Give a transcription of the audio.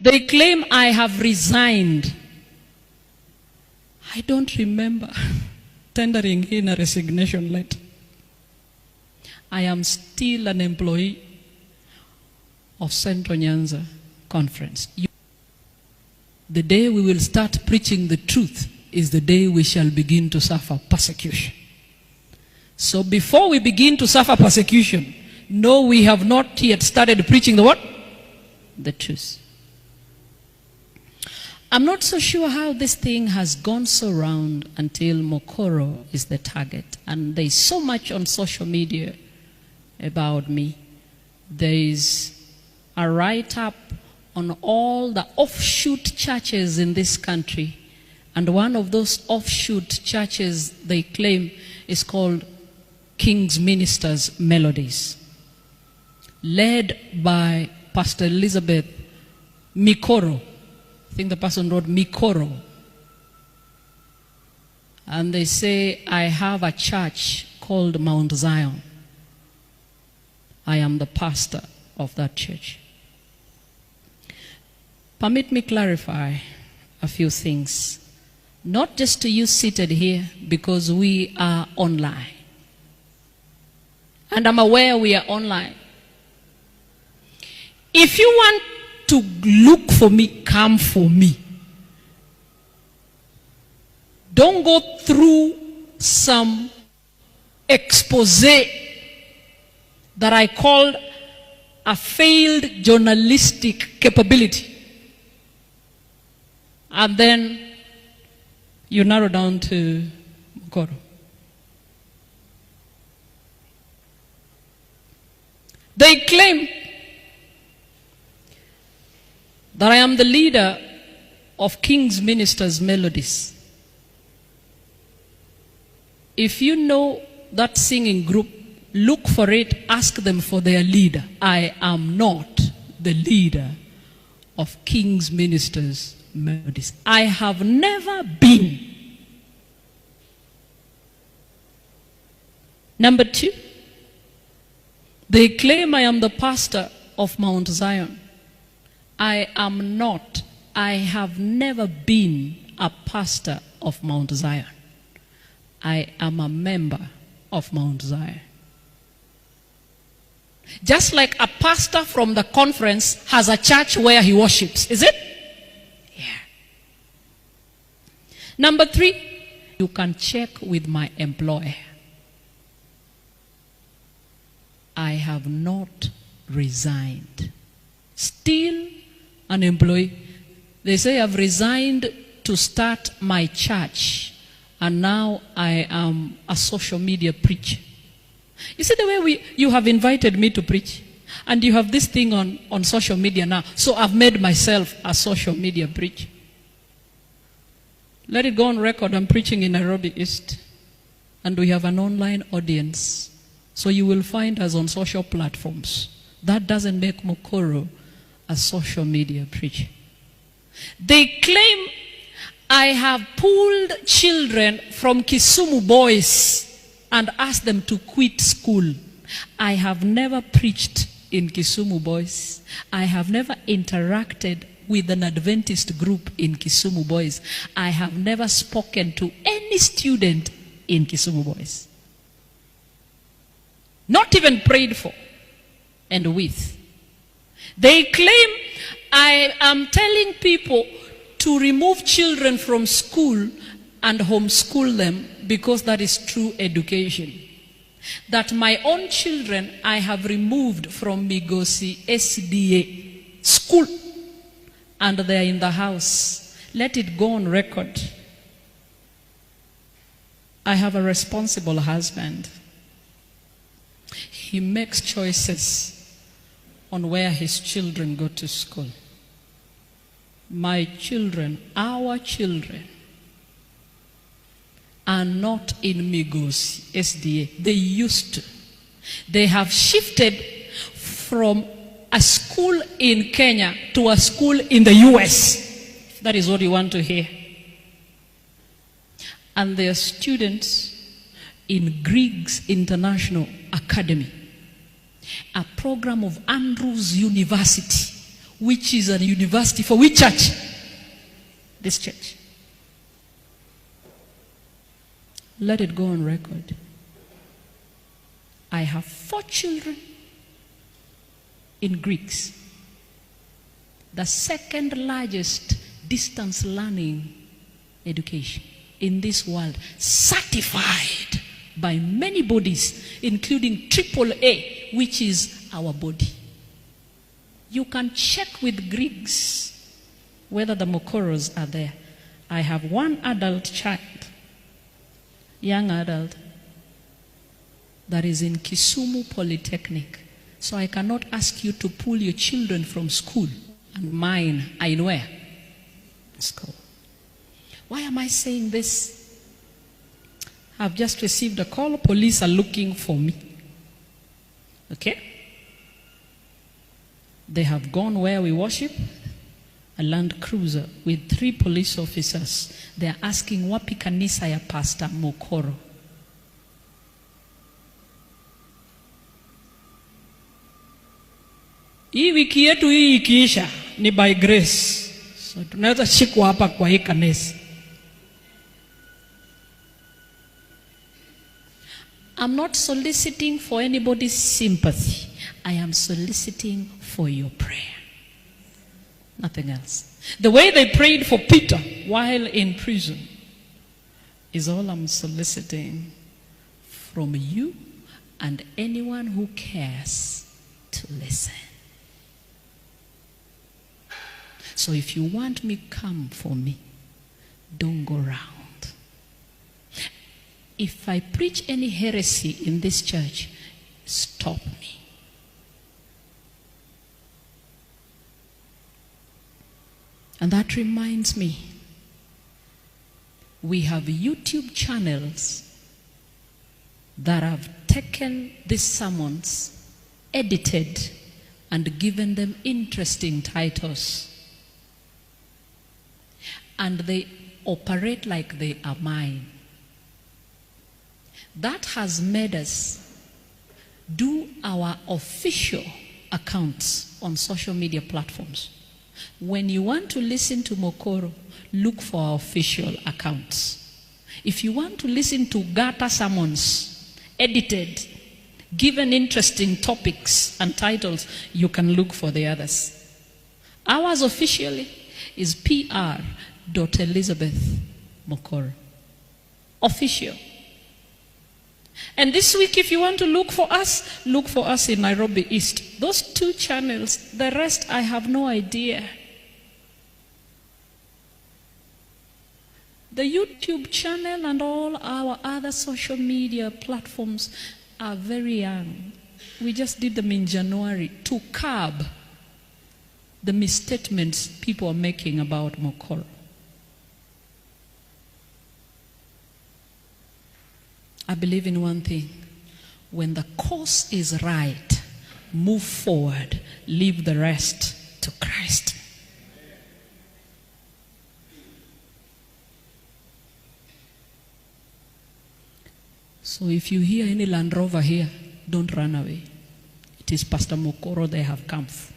They claim I have resigned. I don't remember tendering in a resignation letter. I am still an employee of Central Nyanza Conference. The day we will start preaching the truth is the day we shall begin to suffer persecution. So before we begin to suffer persecution, no, we have not yet started preaching the what? The truth. I'm not so sure how this thing has gone so round until Mokoro is the target. And there is so much on social media about me. There is a write-up on all the offshoot churches in this country. And one of those offshoot churches they claim is called King's Ministers Melodies, led by Pastor Elizabeth Mikoro. I think the person wrote Mikoro. And they say, I have a church called Mount Zion. I am the pastor of that church. Permit me clarify a few things. Not just to you seated here, because we are online. And I'm aware we are online. If you want to look for me, come for me. Don't go through some expose that I called a failed journalistic capability. And then you narrow down to Mokoro. They claim that I am the leader of King's Ministers Melodies. If you know that singing group, look for it, ask them for their leader. I am not the leader of King's Ministers Melodies. I have never been. Number two, they claim I am the pastor of Mount Zion. I am not. I have never been a pastor of Mount Zion. I am a member of Mount Zion. Just like a pastor from the conference has a church where he worships, is it? Yeah. Number three, you can check with my employer. I have not resigned. Still an employee. They say I've resigned to start my church, and now I am a social media preacher. You see the way you have invited me to preach, and you have this thing on social media now. So I've made myself a social media preacher. Let it go on record, I'm preaching in Nairobi East, and we have an online audience. So you will find us on social platforms. That doesn't make Mokoro a social media preacher. They claim I have pulled children from Kisumu boys and asked them to quit school. I have never preached in Kisumu boys. I have never interacted with an Adventist group in Kisumu boys. I have never spoken to any student in Kisumu boys. Not even prayed for and with. They claim I am telling people to remove children from school and homeschool them because that is true education. That my own children I have removed from Migosi SDA school and they are in the house. Let it go on record. I have a responsible husband. He makes choices on where his children go to school. My children, our children, are not in Migosi SDA. They used to. They have shifted from a school in Kenya to a school in the US. If that is what you want to hear. And they are students in Griggs International Academy, a program of Andrews University, which is a university for which church? This church. Let it go on record. I have 4 children in Greeks, the second largest distance learning education in this world, certified by many bodies, including AAA, which is our body. You can check with Greeks whether the Mokoros are there. I have 1 adult child, young adult, that is in Kisumu Polytechnic. So I cannot ask you to pull your children from school, and mine are in where? School. Why am I saying this? I've just received a call. Police are looking for me. Okay? They have gone where we worship, a Land Cruiser with 3 police officers. They are asking, wapi kanisa ya Pastor Mokoro? Hii wiki yetu hii ikiisha ni by grace. So tunaweza shikwa hapa kwa hii kanisa. I'm not soliciting for anybody's sympathy. I am soliciting for your prayer. Nothing else. The way they prayed for Peter while in prison is all I'm soliciting from you and anyone who cares to listen. So if you want me, come for me. Don't go round. If I preach any heresy in this church, stop me. And that reminds me, we have YouTube channels that have taken these sermons, edited, and given them interesting titles. And they operate like they are mine. That has made us do our official accounts on social media platforms. When you want to listen to Mokoro, look for our official accounts. If you want to listen to Gata sermons, edited, given interesting topics and titles, you can look for the others. Ours officially is Pr.Elizabeth Mokoro. Official. And this week, if you want to look for us in Nairobi East. Those 2 channels, the rest I have no idea. The YouTube channel and all our other social media platforms are very young. We just did them in January to curb the misstatements people are making about Mokoro. I believe in one thing. When the course is right, move forward, leave the rest to Christ. So if you hear any Land Rover here, don't run away. It is Pastor Mokoro they have come for.